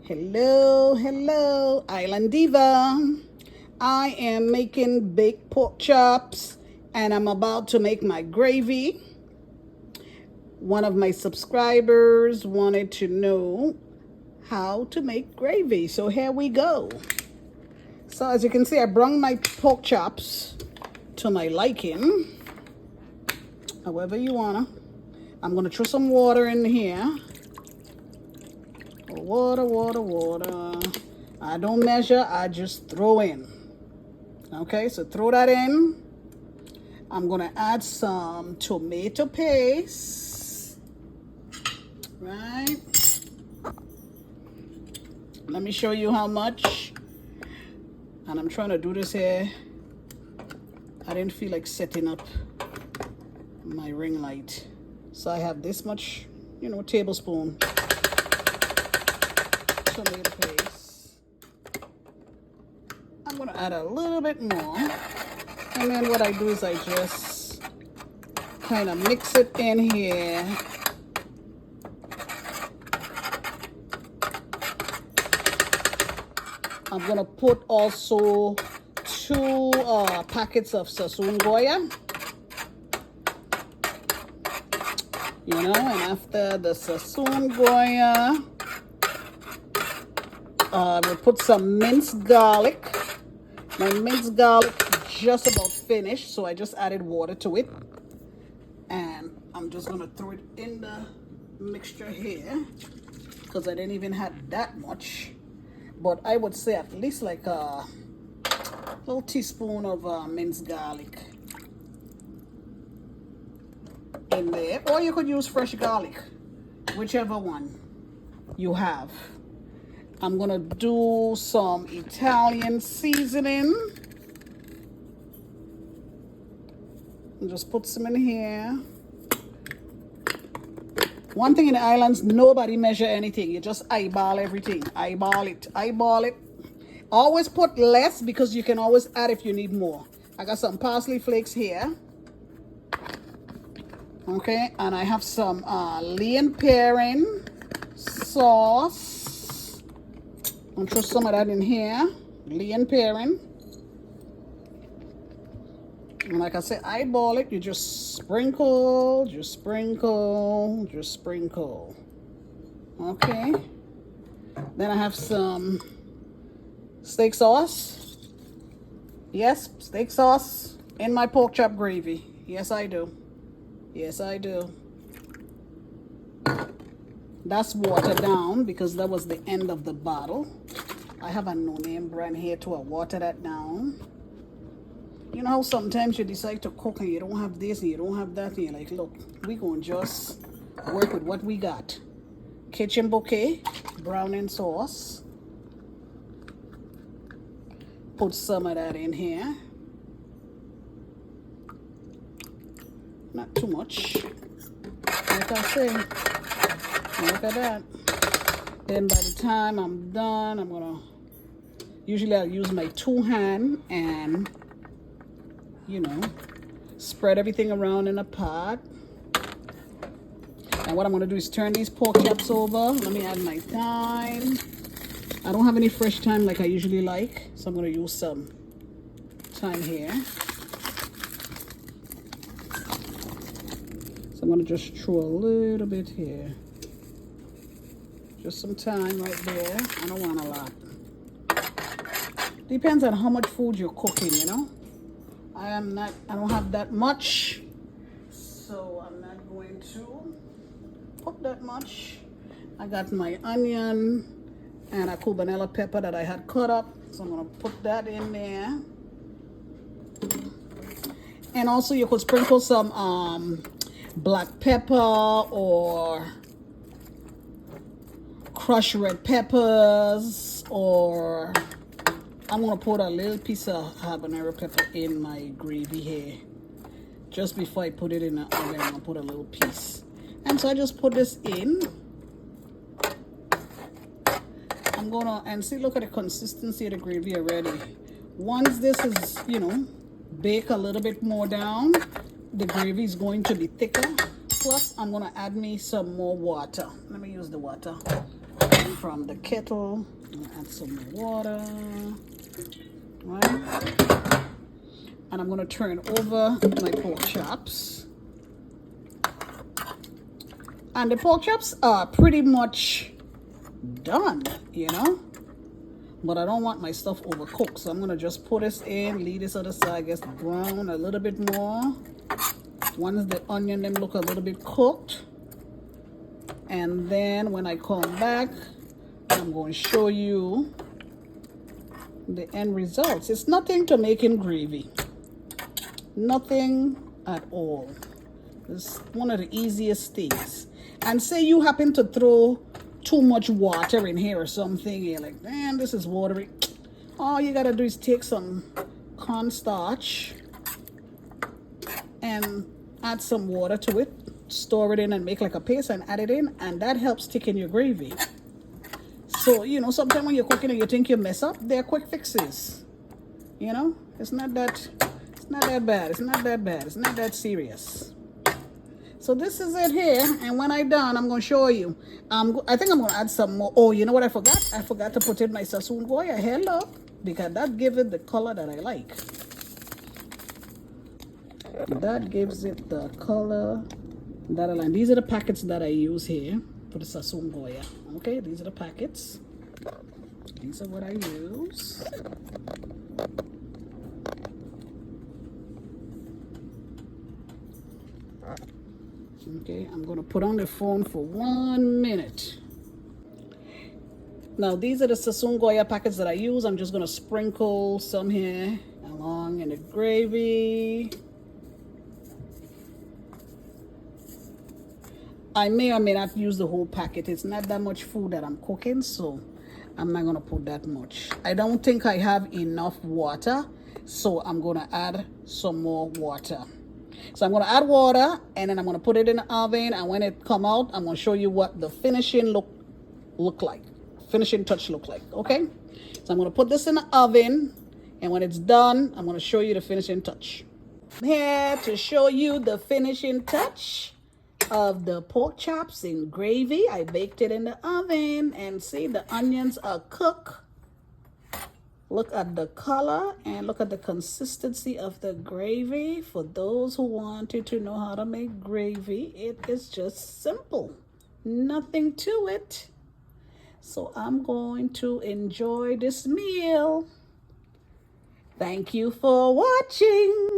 Hello, hello, Island Diva. I am making baked pork chops and I'm about to make my gravy. One of my subscribers wanted to know how to make gravy, so here we go. So as you can see, I brung my pork chops to my liking, however you wanna. I'm gonna throw some water in here. Water, water, water. I don't measure, I just throw in. Okay, so throw that in. I'm gonna add some tomato paste. Right? Let me show you how much. And I'm trying to do this here. I didn't feel like setting up my ring light. So I have this much, tablespoon tomato paste. I'm gonna add a little bit more. And then what I do is I just kind of mix it in here. I'm gonna put also 2 packets of Sassoon Goya. And after the Sassoon Goya, we'll put some minced garlic. My minced garlic just about finished, so I just added water to it. And I'm just gonna throw it in the mixture here because I didn't even have that much. But I would say at least like a little teaspoon of minced garlic in there. Or you could use fresh garlic, whichever one you have. I'm gonna do some Italian seasoning. And just put some in here. One thing in the islands, nobody measure anything. You just eyeball everything. Eyeball it, eyeball it. Always put less because you can always add if you need more. I got some parsley flakes here. Okay, and I have some Lea & Perrins sauce. I'll throw some of that in here. Lea & Perrins. And like I said, eyeball it. You just sprinkle, just sprinkle, just sprinkle. Okay. Then I have some steak sauce. Yes, steak sauce in my pork chop gravy. Yes, I do. Yes, I do. That's watered down because that was the end of the bottle. I have a no-name brand here to water that down. You know how sometimes you decide to cook and you don't have this and you don't have that and you're like, look, we're going to just work with what we got. Kitchen Bouquet, browning sauce. Put some of that in here. Not too much. Like I say, look at that. Then by the time I'm done, I'm going to, usually I'll use my 2-hand and spread everything around in a pot. And what I'm going to do is turn these pork chops over. Let me add my thyme. I don't have any fresh thyme like I usually like, so I'm going to use some thyme here. So I'm going to just throw a little bit here. Just some thyme right there. I don't want a lot. Depends on how much food you're cooking, I don't have that much, so I'm not going to put that much. I got my onion and a cubanella pepper that I had cut up, so I'm going to put that in there. And also you could sprinkle some black pepper or crushed red peppers, or I'm going to put a little piece of habanero pepper in my gravy here. Just before I put it in the oven, I'm going to put a little piece. And so I just put this in. I'm going to, and see, look at the consistency of the gravy already. Once this is, bake a little bit more down, the gravy is going to be thicker. Plus, I'm going to add me some more water. Let me use the water. from the kettle. I'm gonna add some water, right? And I'm gonna turn over my pork chops. And the pork chops are pretty much done, you know? But I don't want my stuff overcooked, so I'm gonna just put this in, leave this other side, gets brown a little bit more. Once the onion them look a little bit cooked, and then when I come back, I'm going to show you the end results. It's nothing to making gravy, nothing at all. It's one of the easiest things. And say you happen to throw too much water in here or something, you're like, man, this is watery. All you gotta do is take some cornstarch and add some water to it, store it in and make like a paste and add it in, and that helps thicken your gravy. So, you know, sometimes when you're cooking and you think you mess up, they're quick fixes. You know, it's not that bad. It's not that bad. It's not that serious. So this is it here, and when I'm done, I'm going to show you. I think I'm going to add some more. Oh, you know what I forgot? I forgot to put in my Sassoon Goya. Hello, because that gives it the color that I like. That gives it the color that I like. These are the packets that I use here for the Sassoon Goya. Okay, these are the packets. These are what I use. Okay, I'm going to put on the phone for 1 minute. Now, these are the Sassoon Goya packets that I use. I'm just going to sprinkle some here along in the gravy. I may or may not use the whole packet. It's not that much food that I'm cooking, so I'm not going to put that much. I don't think I have enough water, so I'm going to add some more water. So I'm going to add water, and then I'm going to put it in the oven, and when it come out, I'm going to show you what the finishing look like. Finishing touch look like, okay? So I'm going to put this in the oven, and when it's done, I'm going to show you the finishing touch. I'm here to show you the finishing touch of the pork chops in gravy. I baked it in the oven, and see, the onions are cooked. Look at the color and look at the consistency of the gravy. For those who wanted to know how to make gravy, it is just simple. Nothing to it. So I'm going to enjoy this meal. Thank you for watching.